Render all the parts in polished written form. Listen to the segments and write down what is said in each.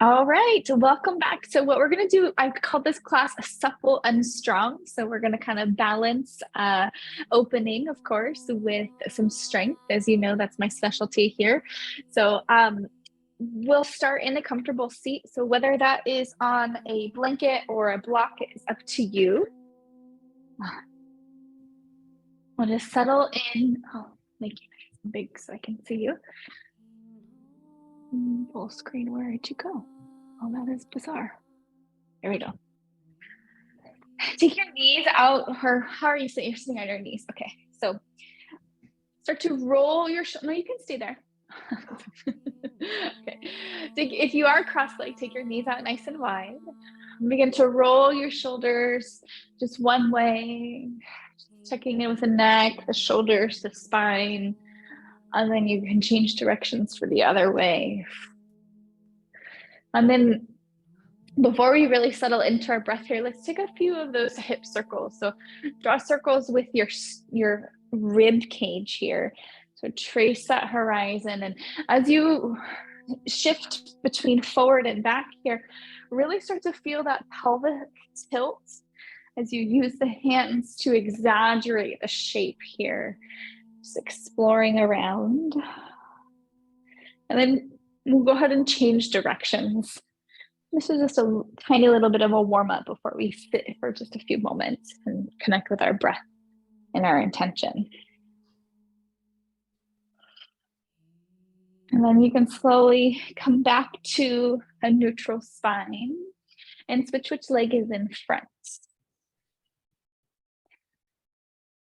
All right, welcome back. So what we're going to do, I call this class supple and strong. So we're going to kind of balance opening, of course, with some strength. As you know, that's my specialty here. So we'll start in a comfortable seat. So whether that is on a blanket or a block is up to you. We'll just settle in. Oh, make it nice and big so I can see you. Full screen, where did you go? Oh, that is bizarre. There we go. Take your knees out, or how are you sitting? You're sitting on your knees. Okay, so start to roll your no, you can stay there. Okay, if you are cross-legged, take your knees out nice and wide. Begin to roll your shoulders just one way, checking in with the neck, the shoulders, the spine, and then you can change directions for the other way. And then before we really settle into our breath here, let's take a few of those hip circles. So draw circles with your rib cage here. So trace that horizon. And as you shift between forward and back here, really start to feel that pelvic tilt as you use the hands to exaggerate the shape here. Just exploring around. And then we'll go ahead and change directions. This is just a tiny little bit of a warm up before we sit for just a few moments and connect with our breath and our intention. And then you can slowly come back to a neutral spine and switch which leg is in front.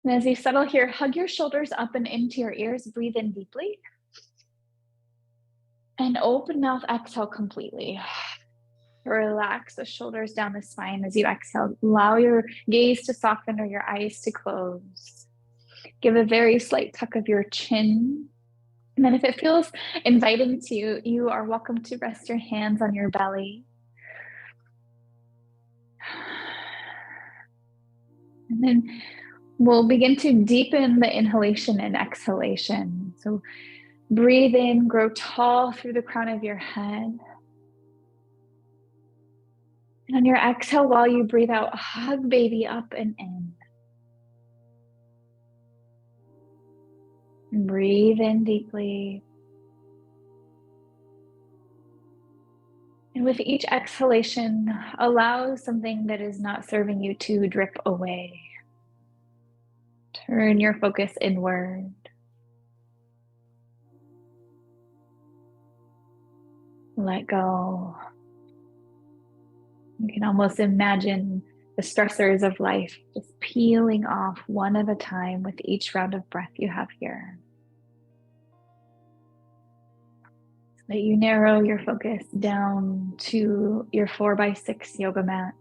And as you settle here, hug your shoulders up and into your ears, breathe in deeply. And open mouth, exhale completely. Relax the shoulders down the spine as you exhale. Allow your gaze to soften or your eyes to close. Give a very slight tuck of your chin. And then if it feels inviting to you, you are welcome to rest your hands on your belly. And then we'll begin to deepen the inhalation and exhalation. So breathe in, grow tall through the crown of your head. And on your exhale, while you breathe out, hug baby up and in. And breathe in deeply. And with each exhalation, allow something that is not serving you to drip away. Turn your focus inward. Let go. You can almost imagine the stressors of life just peeling off one at a time with each round of breath you have here. So that you narrow your focus down to your 4x6 yoga mat.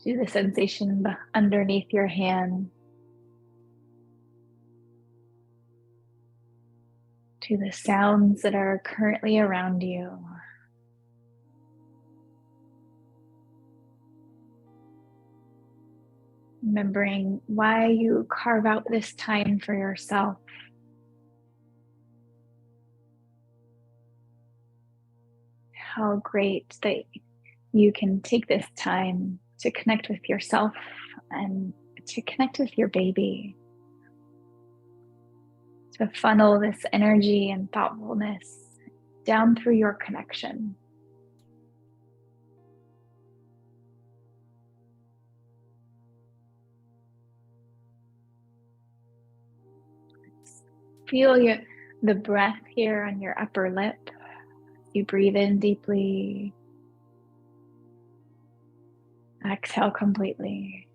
To the sensation underneath your hand. To the sounds that are currently around you. Remembering why you carve out this time for yourself. How great that you can take this time to connect with yourself and to connect with your baby. To funnel this energy and thoughtfulness down through your connection. Feel the breath here on your upper lip. You breathe in deeply. Exhale completely.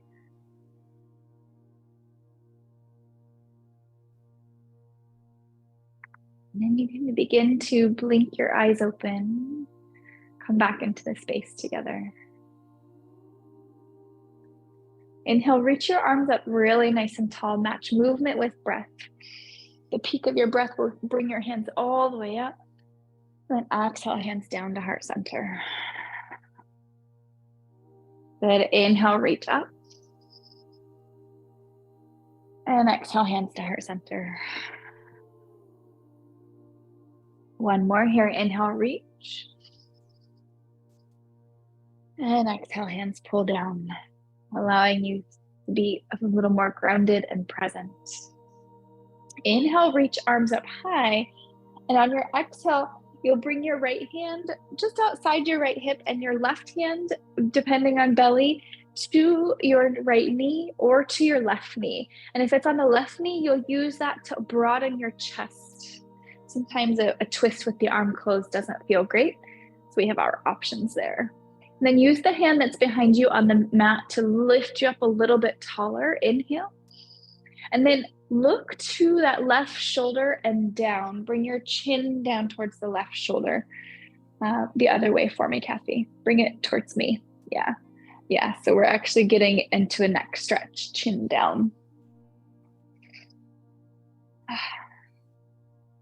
And then you can begin to blink your eyes open. Come back into the space together. Inhale, reach your arms up really nice and tall. Match movement with breath. The peak of your breath will bring your hands all the way up. Then exhale, hands down to heart center. Good. Inhale, reach up. And exhale, hands to heart center. One more here. Inhale, reach. And exhale, hands pull down, allowing you to be a little more grounded and present. Inhale, reach arms up high. And on your exhale, you'll bring your right hand just outside your right hip and your left hand, depending on belly, to your right knee or to your left knee. And if it's on the left knee, you'll use that to broaden your chest. Sometimes a twist with the arm closed doesn't feel great. So we have our options there. And then use the hand that's behind you on the mat to lift you up a little bit taller. Inhale. And then look to that left shoulder and down. Bring your chin down towards the left shoulder. The other way for me, Kathy. Bring it towards me. Yeah. So we're actually getting into a neck stretch, chin down.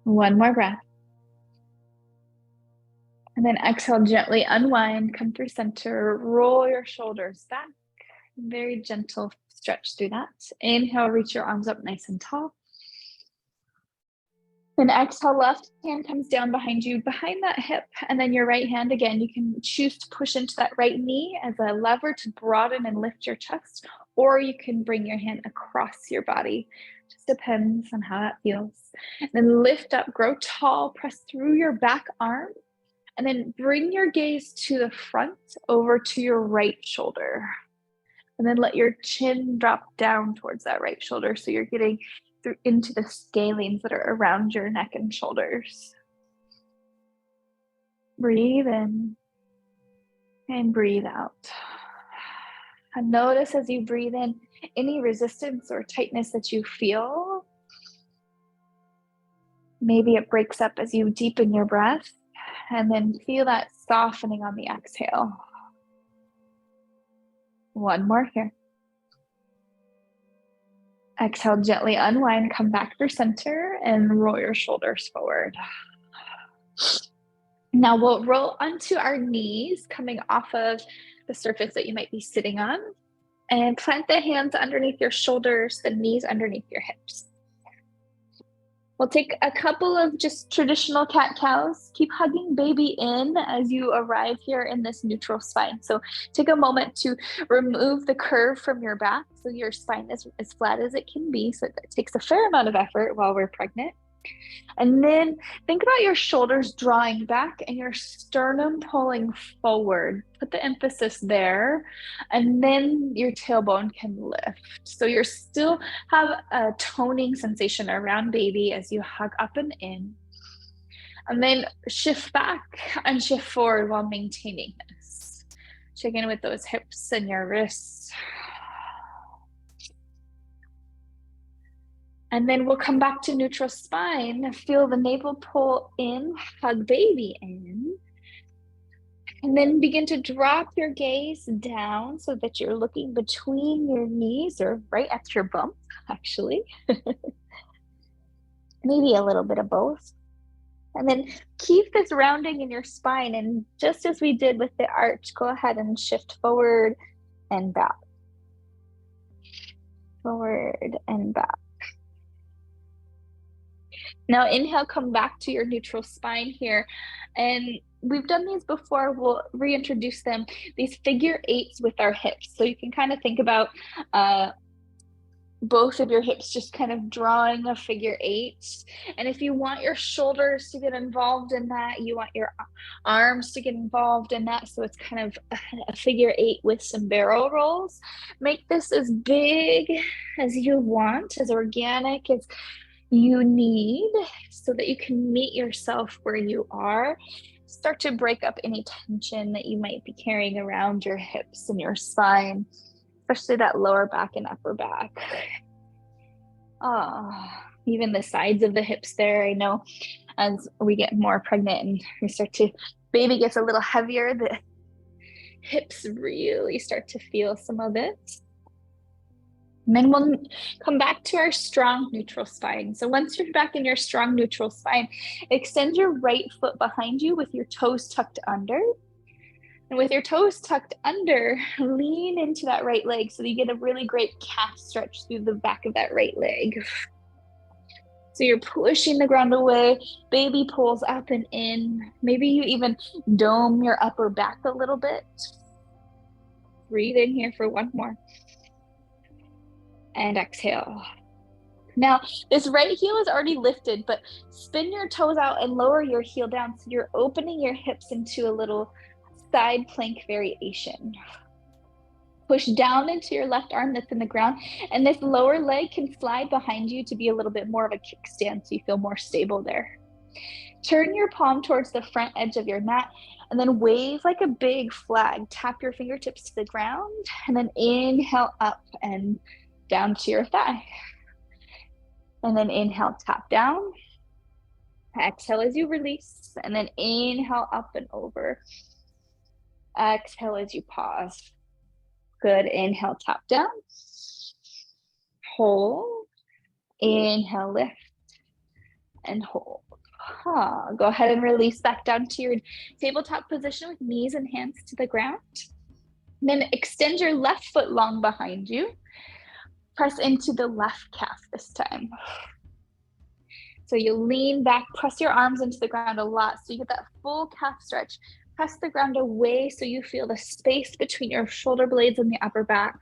One more breath. And then exhale, gently unwind, come through center, roll your shoulders back. Very gentle stretch through that. Inhale, reach your arms up nice and tall. Then exhale, left hand comes down behind you, behind that hip. And then your right hand, again, you can choose to push into that right knee as a lever to broaden and lift your chest, or you can bring your hand across your body. Just depends on how that feels. And then lift up, grow tall, press through your back arm. And then bring your gaze to the front over to your right shoulder. And then let your chin drop down towards that right shoulder. So you're getting through into the scalenes that are around your neck and shoulders. Breathe in and breathe out. And notice as you breathe in any resistance or tightness that you feel. Maybe it breaks up as you deepen your breath. And then feel that softening on the exhale. One more here. Exhale, gently unwind, come back through center and roll your shoulders forward. Now we'll roll onto our knees, coming off of the surface that you might be sitting on, and plant the hands underneath your shoulders, the knees underneath your hips. We'll take a couple of just traditional cat-cows. Keep hugging baby in as you arrive here in this neutral spine. So take a moment to remove the curve from your back so your spine is as flat as it can be. So it takes a fair amount of effort while we're pregnant. And then think about your shoulders drawing back and your sternum pulling forward. Put the emphasis there, and then your tailbone can lift. So you still have a toning sensation around baby as you hug up and in. And then shift back and shift forward while maintaining this. Check in with those hips and your wrists. And then we'll come back to neutral spine. Feel the navel pull in, hug baby in. And then begin to drop your gaze down so that you're looking between your knees or right at your bump, actually. Maybe a little bit of both. And then keep this rounding in your spine. And just as we did with the arch, go ahead and shift forward and back. Forward and back. Now inhale, come back to your neutral spine here. And we've done these before, we'll reintroduce them. These figure eights with our hips. So you can kind of think about both of your hips just kind of drawing a figure eight. And if you want your shoulders to get involved in that, you want your arms to get involved in that, so it's kind of a figure eight with some barrel rolls. Make this as big as you want, as organic as you need, so that you can meet yourself where you are. Start to break up any tension that you might be carrying around your hips and your spine, especially that lower back and upper back. Even the sides of the hips there. I know as we get more pregnant and we start to, baby gets a little heavier, the hips really start to feel some of it. And then we'll come back to our strong neutral spine. So once you're back in your strong neutral spine, extend your right foot behind you with your toes tucked under. And with your toes tucked under, lean into that right leg so that you get a really great calf stretch through the back of that right leg. So you're pushing the ground away, baby pulls up and in. Maybe you even dome your upper back a little bit. Breathe in here for one more. And exhale. Now, this right heel is already lifted, but spin your toes out and lower your heel down so you're opening your hips into a little side plank variation. Push down into your left arm that's in the ground, and this lower leg can slide behind you to be a little bit more of a kickstand so you feel more stable there. Turn your palm towards the front edge of your mat and then wave like a big flag. Tap your fingertips to the ground and then inhale up and down to your thigh. And then inhale, tap down. Exhale as you release, and then inhale up and over. Exhale as you pause. Good. Inhale, tap down. Hold. Inhale, lift. And hold. Go ahead and release back down to your tabletop position with knees and hands to the ground. And then extend your left foot long behind you. Press into the left calf this time. So you lean back, press your arms into the ground a lot so you get that full calf stretch. Press the ground away so you feel the space between your shoulder blades and the upper back.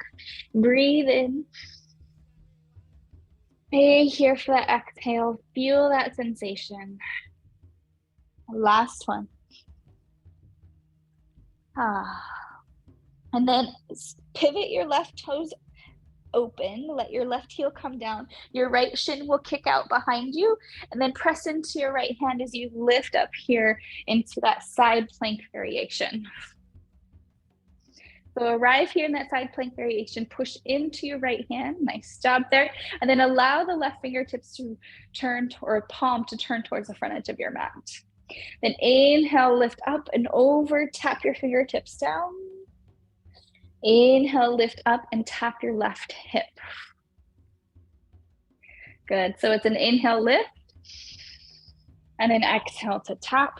Breathe in. Stay here for that exhale. Feel that sensation. Last one. And then pivot your left toes open. Let your left heel come down. Your right shin will kick out behind you, and then press into your right hand as you lift up here into that side plank variation. So arrive here in that side plank variation, push into your right hand, nice job there, and then allow the left fingertips to turn, or palm to turn towards the front edge of your mat. Then inhale, lift up and over, tap your fingertips down. Inhale, lift up and tap your left hip. Good, so it's an inhale, lift, and an exhale to tap.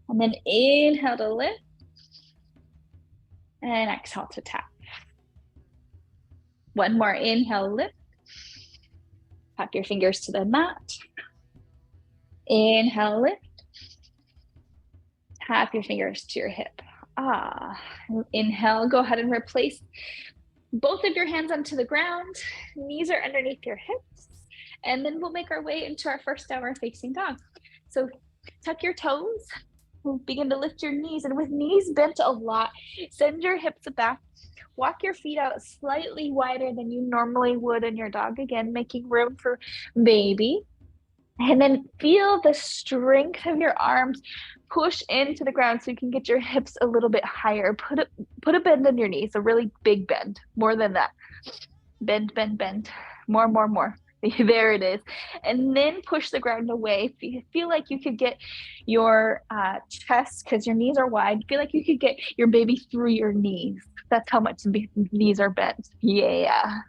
And then inhale to lift, and exhale to tap. One more inhale, lift. Tap your fingers to the mat. Inhale, lift. Tap your fingers to your hip. Inhale, go ahead and replace both of your hands onto the ground. Knees are underneath your hips. And then we'll make our way into our first downward facing dog. So tuck your toes. We'll begin to lift your knees, and with knees bent a lot, send your hips back. Walk your feet out slightly wider than you normally would in your dog. Again, making room for baby. And then feel the strength of your arms push into the ground so you can get your hips a little bit higher. Put a bend in your knees, a really big bend, more than that. Bend, bend, bend. More. There it is. And then push the ground away. Feel like you could get your chest, because your knees are wide, feel like you could get your baby through your knees. That's how much knees are bent. Yeah.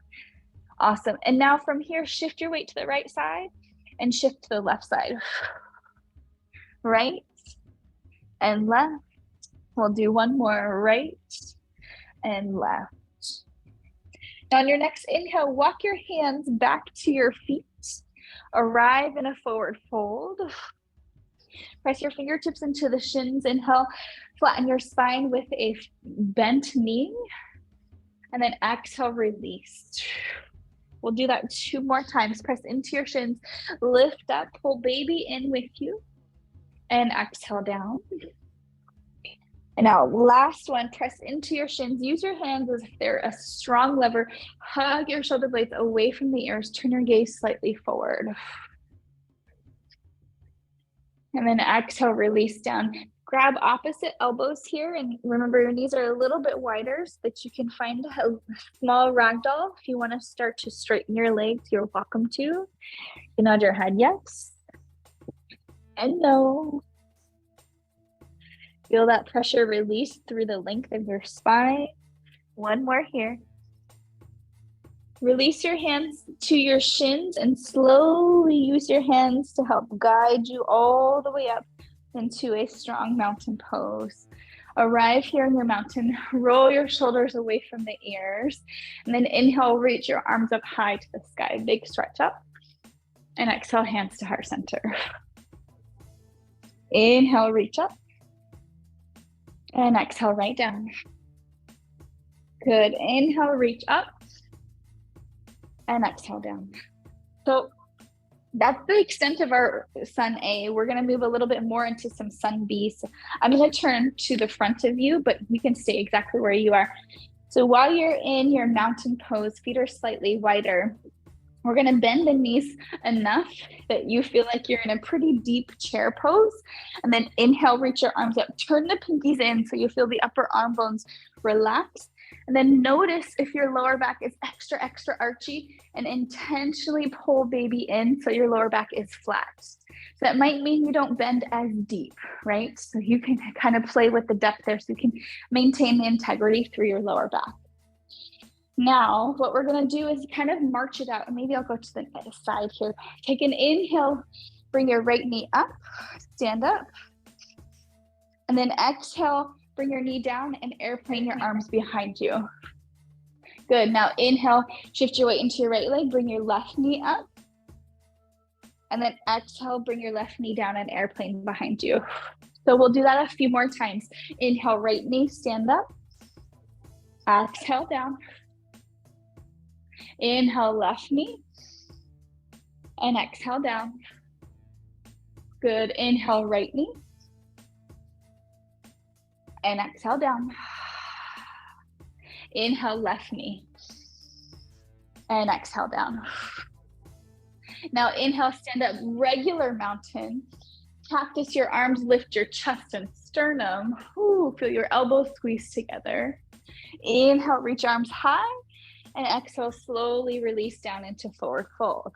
Awesome. And now from here, shift your weight to the right side and shift to the left side. Right and left. We'll do one more, right and left. Now on your next inhale, walk your hands back to your feet. Arrive in a forward fold. Press your fingertips into the shins. Inhale, flatten your spine with a bent knee. And then exhale, release. We'll do that 2 more times. Press into your shins, lift up, pull baby in with you, and exhale down. And now last one, press into your shins. Use your hands as if they're a strong lever. Hug your shoulder blades away from the ears. Turn your gaze slightly forward. And then exhale, release down. Grab opposite elbows here, and remember your knees are a little bit wider so that you can find a small ragdoll. If you want to start to straighten your legs, you're welcome to. You can nod your head yes and no. Feel that pressure release through the length of your spine. One more here. Release your hands to your shins and slowly use your hands to help guide you all the way up into a strong mountain pose. Arrive here in your mountain, roll your shoulders away from the ears, and then inhale, reach your arms up high to the sky. Big stretch up. And exhale, hands to heart center. Inhale, reach up. And exhale, right down. Good. Inhale, reach up. And exhale down. So that's the extent of our sun A. We're going to move a little bit more into some sun B. So I'm going to turn to the front of you, but you can stay exactly where you are. So while you're in your mountain pose, feet are slightly wider. We're going to bend the knees enough that you feel like you're in a pretty deep chair pose. And then inhale, reach your arms up, turn the pinkies in so you feel the upper arm bones relax. And then notice if your lower back is extra, extra archy, and intentionally pull baby in so your lower back is flat. So that might mean you don't bend as deep, right? So you can kind of play with the depth there so you can maintain the integrity through your lower back. Now, what we're going to do is kind of march it out. And maybe I'll go to the side here. Take an inhale, bring your right knee up, stand up. And then exhale, bring your knee down and airplane your arms behind you. Good. Now inhale, shift your weight into your right leg, bring your left knee up. And then exhale, bring your left knee down and airplane behind you. So we'll do that a few more times. Inhale, right knee, stand up. Exhale, down. Inhale, left knee. And exhale, down. Good. Inhale, right knee. And exhale, down. Inhale, left knee. And exhale, down. Now inhale, stand up, regular mountain. Cactus your arms, lift your chest and sternum. Ooh, feel your elbows squeeze together. Inhale, reach arms high. And exhale, slowly release down into forward fold.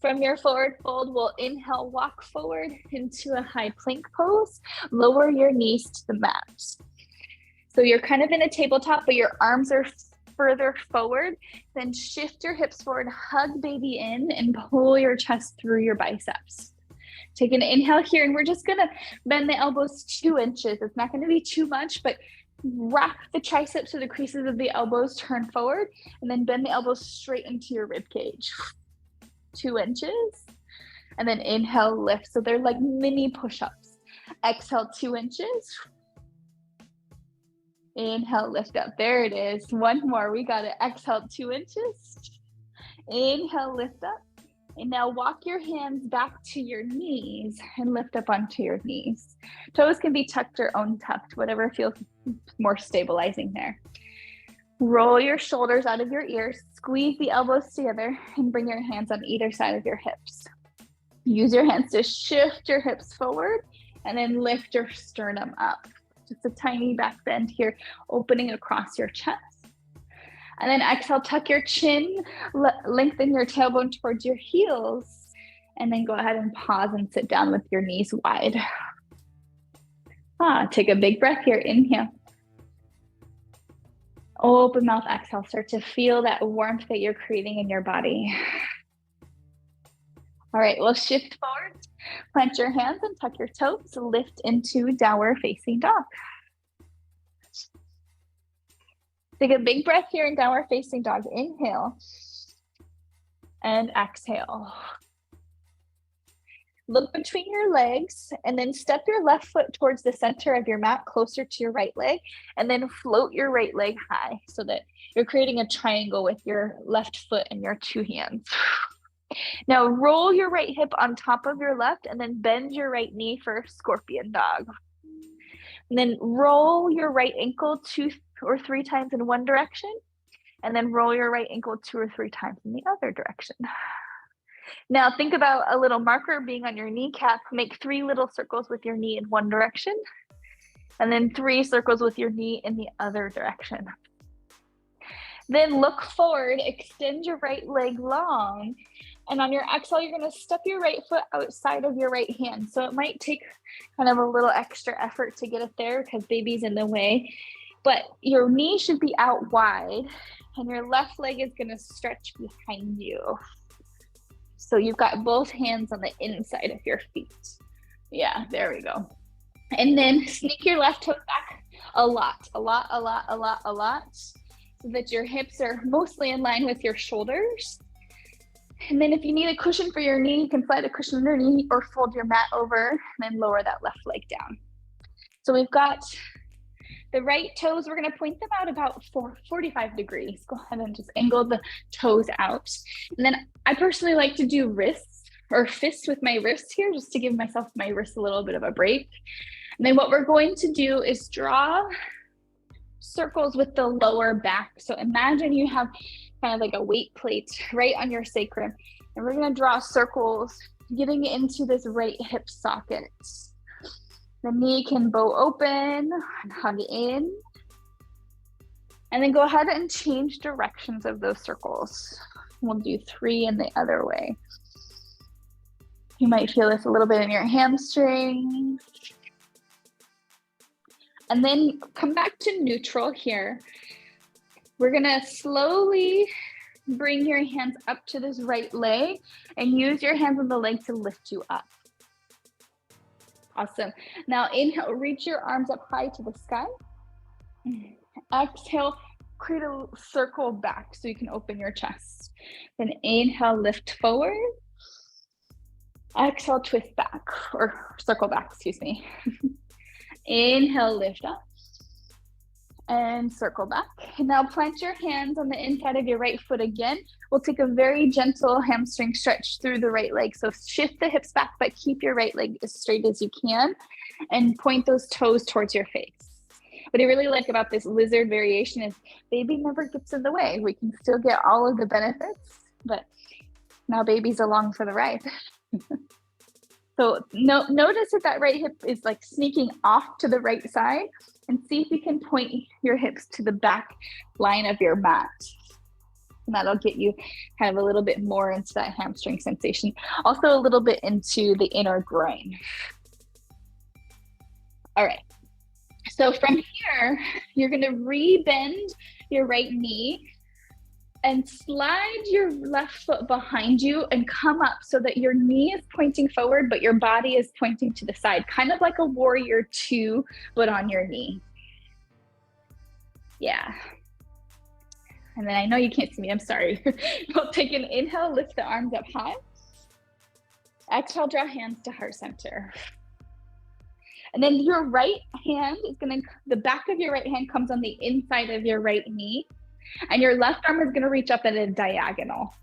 From your forward fold, we'll inhale, walk forward into a high plank pose. Lower your knees to the mat. So you're kind of in a tabletop, but your arms are further forward. Then shift your hips forward, hug baby in, and pull your chest through your biceps. Take an inhale here, and we're just gonna bend the elbows 2 inches. It's not gonna be too much, but wrap the triceps to the creases of the elbows, turn forward, and then bend the elbows straight into your rib cage. 2 inches. And then inhale, lift. So they're like mini push-ups. Exhale, 2 inches. Inhale, lift up. There it is. One more. We got it. Exhale, 2 inches. Inhale, lift up. And now walk your hands back to your knees and lift up onto your knees. Toes can be tucked or untucked, whatever feels more stabilizing there. Roll your shoulders out of your ears, squeeze the elbows together, and bring your hands on either side of your hips. Use your hands to shift your hips forward and then lift your sternum up. Just a tiny back bend here, opening across your chest. And then exhale, tuck your chin, lengthen your tailbone towards your heels, and then go ahead and pause and sit down with your knees wide. Take a big breath here, inhale. Open mouth, exhale. Start to feel that warmth that you're creating in your body. All right, we'll shift forward, plant your hands and tuck your toes, lift into downward facing dog. Take a big breath here in downward facing dog. Inhale and exhale. Look between your legs and then step your left foot towards the center of your mat, closer to your right leg, and then float your right leg high so that you're creating a triangle with your left foot and your 2 hands. Now roll your right hip on top of your left and then bend your right knee for scorpion dog. And then roll your right ankle 2 or 3 times in one direction, and then roll your right ankle 2 or 3 times in the other direction. Now think about a little marker being on your kneecap. Make 3 little circles with your knee in one direction, and then 3 circles with your knee in the other direction. Then look forward, extend your right leg long, and on your exhale, you're gonna step your right foot outside of your right hand. So it might take kind of a little extra effort to get it there because baby's in the way, but your knee should be out wide, and your left leg is gonna stretch behind you. So you've got both hands on the inside of your feet. Yeah, there we go. And then sneak your left toe back a lot, so that your hips are mostly in line with your shoulders. And then if you need a cushion for your knee, you can slide a cushion underneath or fold your mat over and then lower that left leg down. So we've got the right toes, we're going to point them out about 45 degrees. Go ahead and just angle the toes out. And then I personally like to do wrists or fists with my wrists here, just to give myself my wrist a little bit of a break. And then what we're going to do is draw circles with the lower back. So imagine you have kind of like a weight plate right on your sacrum. And we're going to draw circles getting into this right hip socket. The knee can bow open and hug in. And then go ahead and change directions of those circles. We'll do 3 in the other way. You might feel this a little bit in your hamstrings. And then come back to neutral here. We're gonna slowly bring your hands up to this right leg and use your hands on the leg to lift you up. Awesome. Now inhale, reach your arms up high to the sky. Exhale, create a circle back so you can open your chest. Then inhale, lift forward. Exhale, twist back, or circle back, excuse me. Inhale, lift up and circle back. And now plant your hands on the inside of your right foot again. We'll take a very gentle hamstring stretch through the right leg. So shift the hips back, but keep your right leg as straight as you can and point those toes towards your face. What I really like about this lizard variation is baby never gets in the way. We can still get all of the benefits, but now baby's along for the ride. So notice if that right hip is like sneaking off to the right side, and see if you can point your hips to the back line of your mat. And that'll get you kind of a little bit more into that hamstring sensation. Also a little bit into the inner groin. All right. So from here, you're going to re-bend your right knee and slide your left foot behind you and come up so that your knee is pointing forward, but your body is pointing to the side, kind of like a warrior 2, but on your knee. Yeah. And then I know you can't see me, I'm sorry. We'll take an inhale, lift the arms up high. Exhale, draw hands to heart center. And then your right hand is the back of your right hand comes on the inside of your right knee. And your left arm is going to reach up at a diagonal.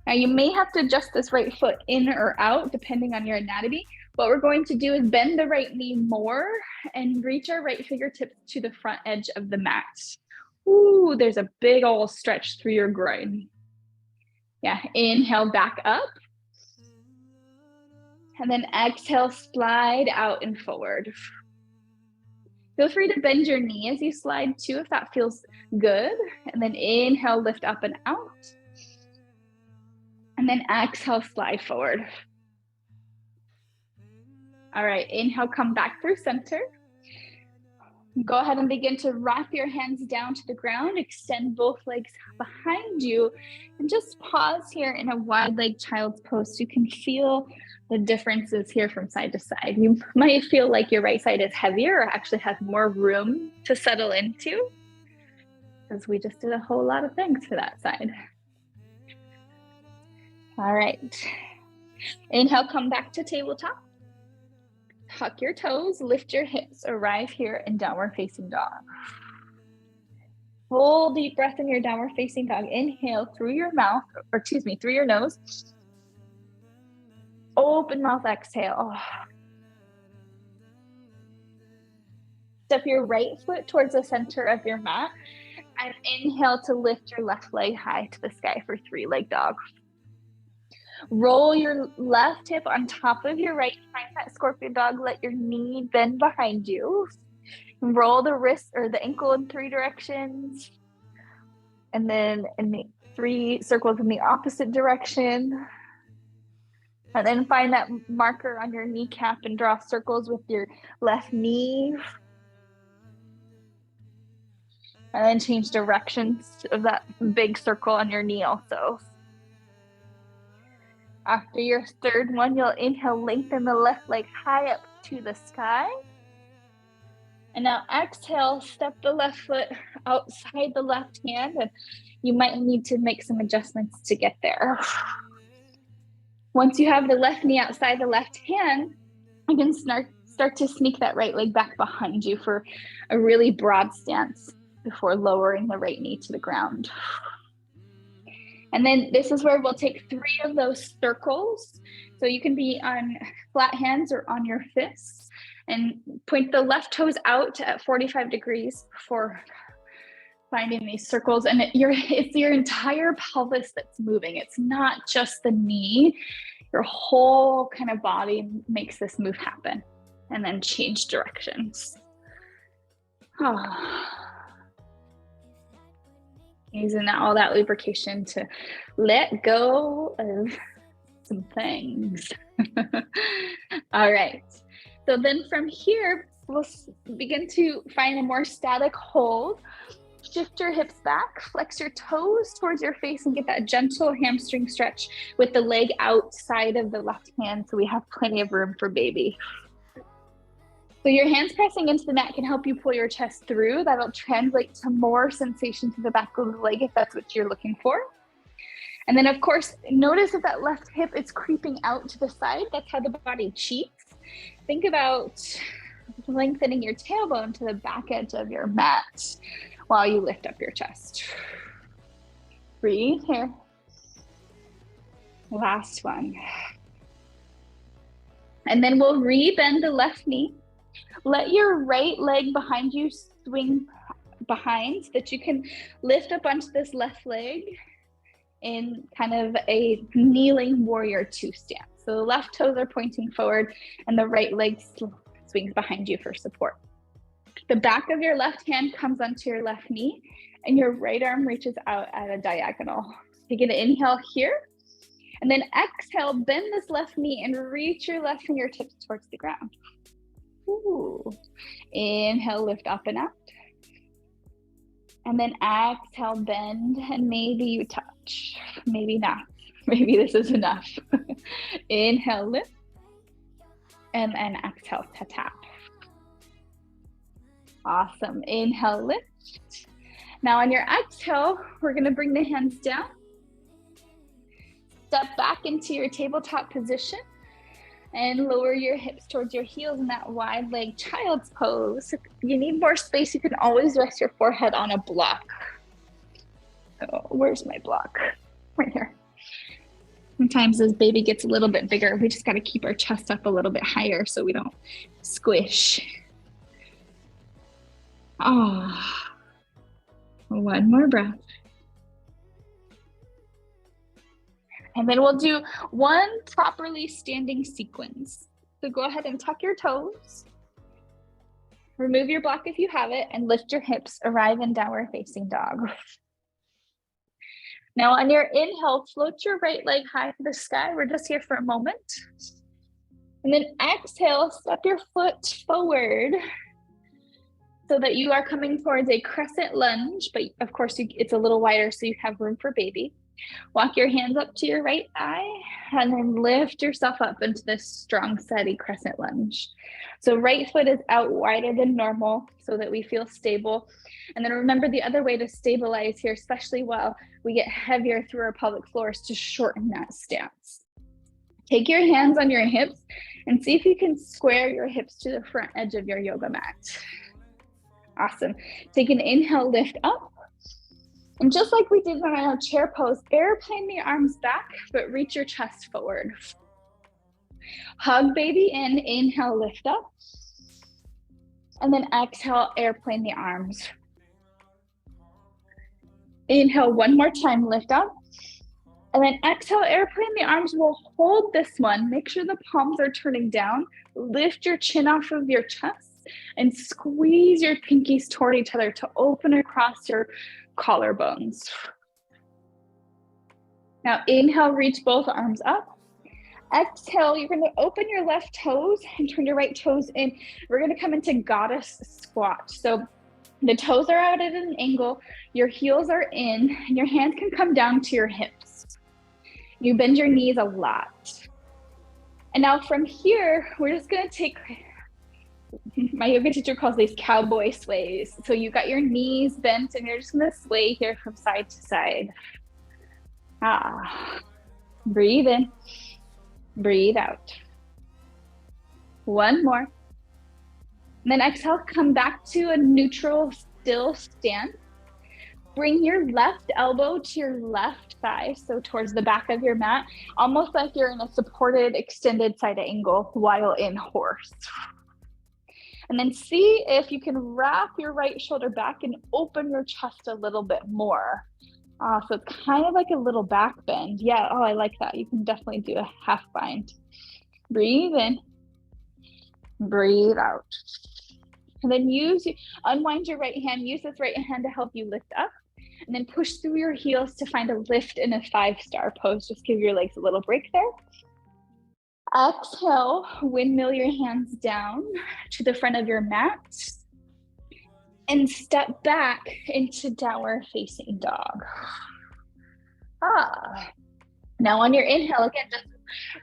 Now you may have to adjust this right foot in or out depending on your anatomy. What we're going to do is bend the right knee more and reach our right fingertips to the front edge of the mat. Ooh, there's a big old stretch through your groin. Yeah, inhale back up. And then exhale, slide out and forward. Feel free to bend your knee as you slide too, if that feels good. And then inhale, lift up and out. And then exhale, slide forward. All right, inhale, come back through center. Go ahead and begin to wrap your hands down to the ground, extend both legs behind you, and just pause here in a wide leg child's pose so you can feel the differences here from side to side. You might feel like your right side is heavier or actually has more room to settle into, because we just did a whole lot of things for that side. All right. Inhale, come back to tabletop. Tuck your toes, lift your hips, arrive here in downward facing dog. Full deep breath in your downward facing dog. Inhale through your mouth, or through your nose. Open mouth, exhale. Step your right foot towards the center of your mat and inhale to lift your left leg high to the sky for 3-leg dog. Roll your left hip on top of your right, find that scorpion dog, let your knee bend behind you. Roll the wrist or the ankle in 3 directions. And then in the 3 circles in the opposite direction. And then find that marker on your kneecap and draw circles with your left knee. And then change directions of that big circle on your knee also. After your 3rd one, you'll inhale, lengthen the left leg high up to the sky. And now exhale, step the left foot outside the left hand and you might need to make some adjustments to get there. Once you have the left knee outside the left hand, you can start to sneak that right leg back behind you for a really broad stance before lowering the right knee to the ground. And then this is where we'll take 3 of those circles. So you can be on flat hands or on your fists, and point the left toes out at 45 degrees before finding these circles. And it's your entire pelvis that's moving. It's not just the knee. Your whole kind of body makes this move happen. And then change directions. Using all that lubrication to let go of some things. All right. So then from here, we'll begin to find a more static hold. Shift your hips back, flex your toes towards your face, and get that gentle hamstring stretch with the leg outside of the left hand so we have plenty of room for baby. So your hands pressing into the mat can help you pull your chest through. That'll translate to more sensation to the back of the leg if that's what you're looking for. And then of course, notice if that left hip is creeping out to the side. That's how the body cheats. Think about lengthening your tailbone to the back edge of your mat while you lift up your chest. Breathe here. Last one. And then we'll re-bend the left knee. Let your right leg behind you swing behind so that you can lift up onto this left leg in kind of a kneeling warrior 2 stance. So the left toes are pointing forward and the right leg swings behind you for support. The back of your left hand comes onto your left knee and your right arm reaches out at a diagonal. Take an inhale here, and then exhale, bend this left knee and reach your left fingertips towards the ground. Ooh. Inhale, lift up and out. And then exhale, bend, and maybe you touch, maybe not. Maybe this is enough. Inhale, lift, and then exhale to tap. Awesome. Inhale, lift. Now on your exhale, we're going to bring the hands down. Step back into your tabletop position and lower your hips towards your heels in that wide leg child's pose. If you need more space, you can always rest your forehead on a block. Oh, where's my block? Right here. Sometimes as baby gets a little bit bigger, we just got to keep our chest up a little bit higher so we don't squish. One more breath. And then we'll do one properly standing sequence. So go ahead and tuck your toes. Remove your block if you have it and lift your hips, arrive in downward facing dog. Now on your inhale, float your right leg high to the sky. We're just here for a moment. And then exhale, step your foot forward so that you are coming towards a crescent lunge, but of course it's a little wider so you have room for baby. Walk your hands up to your right thigh and then lift yourself up into this strong, steady crescent lunge. So right foot is out wider than normal so that we feel stable. And then remember the other way to stabilize here, especially while we get heavier through our pelvic floor, is to shorten that stance. Take your hands on your hips and see if you can square your hips to the front edge of your yoga mat. Awesome. Take an inhale, lift up. And just like we did on our chair pose, airplane the arms back, but reach your chest forward. Hug baby in, inhale, lift up. And then exhale, airplane the arms. Inhale one more time, lift up. And then exhale, airplane the arms. We'll hold this one. Make sure the palms are turning down. Lift your chin off of your chest and squeeze your pinkies toward each other to open across your collarbones. Now inhale, reach both arms up. Exhale, you're going to open your left toes and turn your right toes in. We're going to come into goddess squat. So the toes are out at an angle, your heels are in, and your hands can come down to your hips. You bend your knees a lot. And now from here, we're just going to take My yoga teacher calls these cowboy sways. So you got your knees bent and you're just gonna sway here from side to side. Breathe in, breathe out. One more. And then exhale, come back to a neutral, still stance. Bring your left elbow to your left thigh, so towards the back of your mat, almost like you're in a supported, extended side angle while in horse. And then see if you can wrap your right shoulder back and open your chest a little bit more. So it's kind of like a little back bend. Yeah, oh, I like that. You can definitely do a half bind. Breathe in, breathe out. And then unwind your right hand, use this right hand to help you lift up. And then push through your heels to find a lift in a 5-star pose. Just give your legs a little break there. Exhale, windmill your hands down to the front of your mat. And step back into downward facing dog. Now on your inhale, again, just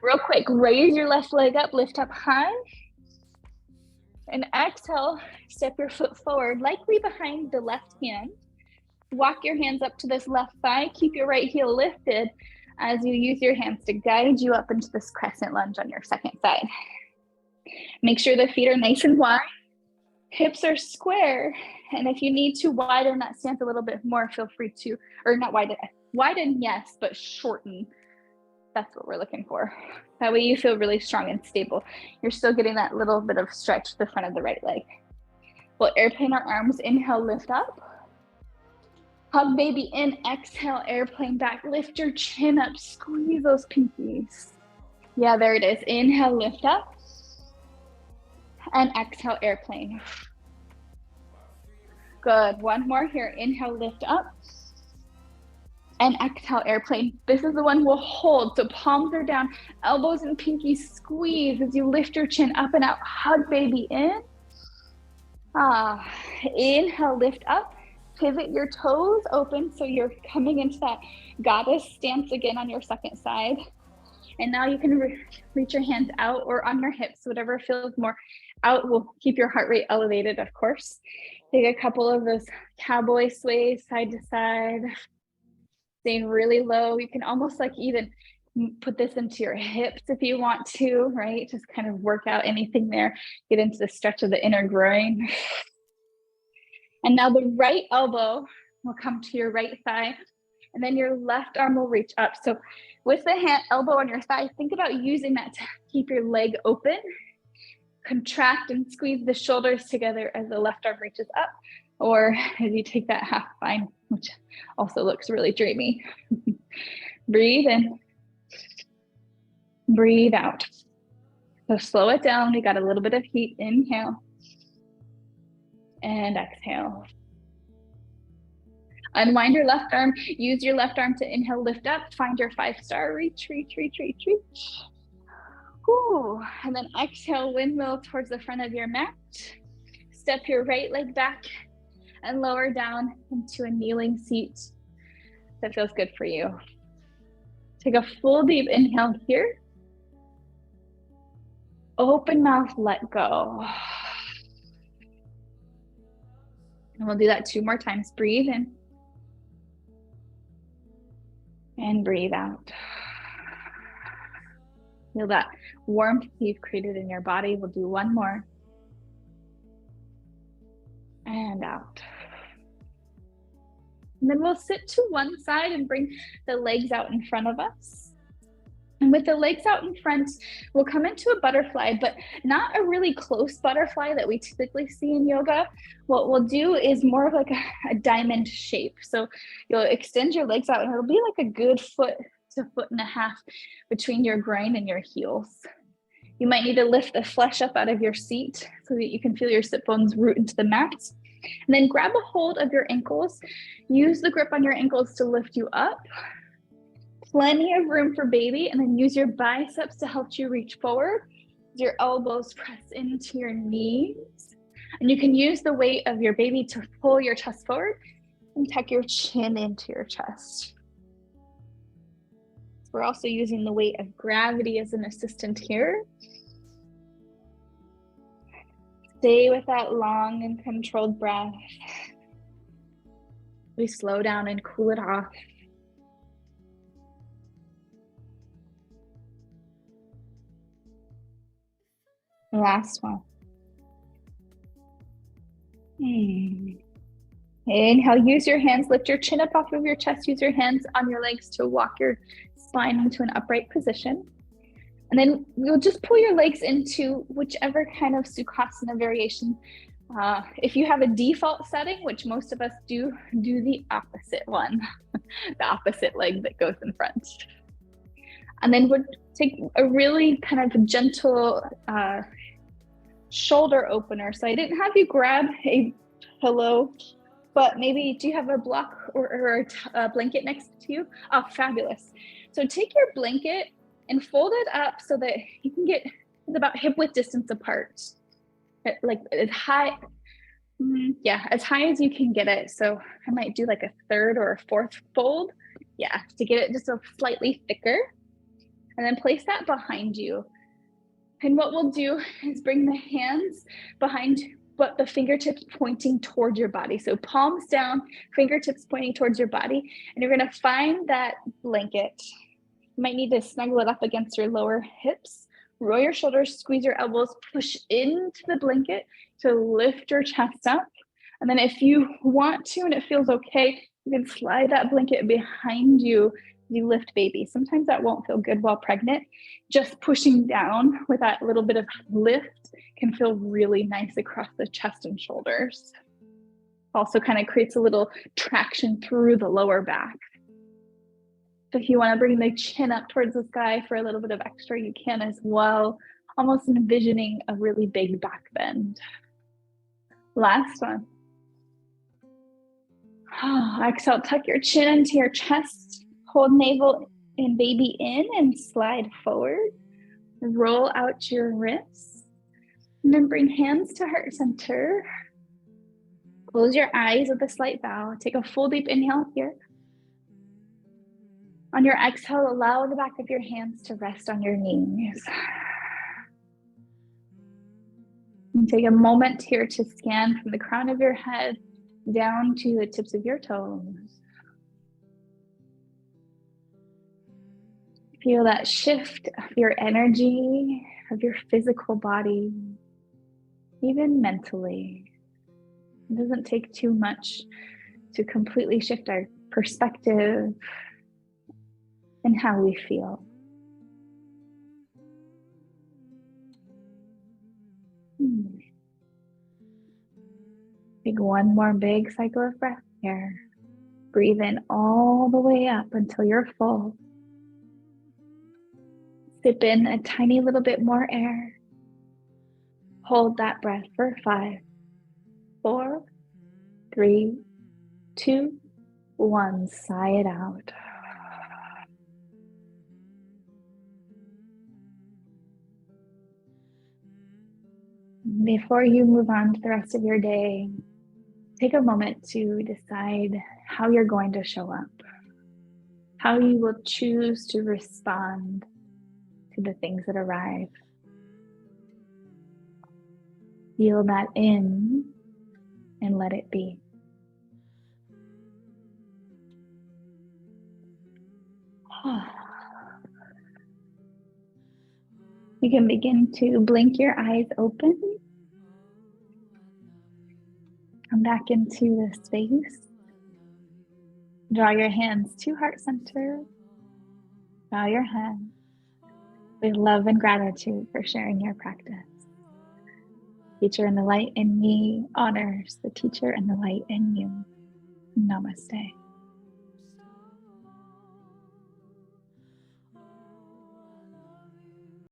real quick, raise your left leg up, lift up high. And exhale, step your foot forward, likely behind the left hand. Walk your hands up to this left thigh. Keep your right heel lifted as you use your hands to guide you up into this crescent lunge on your second side. Make sure the feet are nice and wide. Hips are square. And if you need to widen that stance a little bit more, feel free to, or not widen, yes, but shorten. That's what we're looking for. That way you feel really strong and stable. You're still getting that little bit of stretch to the front of the right leg. We'll airplane our arms, inhale, lift up. Hug baby in, exhale, airplane back. Lift your chin up, squeeze those pinkies. Yeah, there it is. Inhale, lift up. And exhale, airplane. Good, one more here. Inhale, lift up. And exhale, airplane. This is the one we'll hold. So palms are down, elbows and pinkies squeeze as you lift your chin up and out. Hug baby in. Inhale, lift up. Pivot your toes open so you're coming into that goddess stance again on your second side. And now you can reach your hands out or on your hips, whatever feels more out will keep your heart rate elevated, of course. Take a couple of those cowboy sways side to side, staying really low. You can almost like even put this into your hips if you want to, right? Just kind of work out anything there. Get into the stretch of the inner groin. And now the right elbow will come to your right thigh, and then your left arm will reach up. So with the elbow on your thigh, think about using that to keep your leg open. Contract and squeeze the shoulders together as the left arm reaches up, or as you take that half bind, which also looks really dreamy. Breathe in, breathe out. So slow it down. We got a little bit of heat. Inhale. And exhale. Unwind your left arm. Use your left arm to inhale, lift up. Find your 5-star. Reach, reach, reach, reach, reach. Ooh. And then exhale, windmill towards the front of your mat. Step your right leg back and lower down into a kneeling seat. That feels good for you. Take a full deep inhale here. Open mouth, let go. And we'll do that 2 more times. Breathe in. And breathe out. Feel that warmth you've created in your body. We'll do 1 more. And out. And then we'll sit to one side and bring the legs out in front of us. And with the legs out in front, we'll come into a butterfly, but not a really close butterfly that we typically see in yoga. What we'll do is more of like a diamond shape. So you'll extend your legs out and it'll be like a good 1 to 1.5 feet between your groin and your heels. You might need to lift the flesh up out of your seat so that you can feel your sit bones root into the mat. And then grab a hold of your ankles. Use the grip on your ankles to lift you up. Plenty of room for baby, and then use your biceps to help you reach forward. Your elbows press into your knees. And you can use the weight of your baby to pull your chest forward and tuck your chin into your chest. We're also using the weight of gravity as an assistant here. Stay with that long and controlled breath. We slow down and cool it off. Last one. Inhale, use your hands, lift your chin up off of your chest, use your hands on your legs to walk your spine into an upright position. And then you'll just pull your legs into whichever kind of Sukhasana variation. If you have a default setting, which most of us do the opposite one, the opposite leg that goes in front. And then we'll take a really kind of gentle shoulder opener. So I didn't have you grab a pillow, but maybe do you have a block or a blanket next to you? Oh, fabulous. So take your blanket and fold it up so that you can get about hip width distance apart. Like as high, as high as you can get it. So I might do like a third or a fourth fold. Yeah, to get it just a slightly thicker. And then place that behind you. And what we'll do is bring the hands behind, but the fingertips pointing towards your body. So palms down, fingertips pointing towards your body. And you're gonna find that blanket. You might need to snuggle it up against your lower hips. Roll your shoulders, squeeze your elbows, push into the blanket to lift your chest up. And then if you want to, and it feels okay, you can slide that blanket behind you. You lift baby. Sometimes that won't feel good while pregnant. Just pushing down with that little bit of lift can feel really nice across the chest and shoulders. Also kind of creates a little traction through the lower back. So if you want to bring the chin up towards the sky for a little bit of extra, you can as well, almost envisioning a really big back bend. Last one. Exhale, tuck your chin into your chest. Hold navel and baby in and slide forward. Roll out your wrists. And then bring hands to heart center. Close your eyes with a slight bow. Take a full deep inhale here. On your exhale, allow the back of your hands to rest on your knees. And take a moment here to scan from the crown of your head down to the tips of your toes. Feel that shift of your energy, of your physical body, even mentally. It doesn't take too much to completely shift our perspective and how we feel. Take one more big cycle of breath here. Breathe in all the way up until you're full. Sip in a tiny little bit more air. Hold that breath for 5, 4, 3, 2, 1. Sigh it out. Before you move on to the rest of your day, take a moment to decide how you're going to show up, how you will choose to respond to the things that arrive. Feel that in and let it be. You can begin to blink your eyes open. Come back into the space. Draw your hands to heart center. Bow your head with love and gratitude for sharing your practice. Teacher and the light in me honors the teacher and the light in you. Namaste.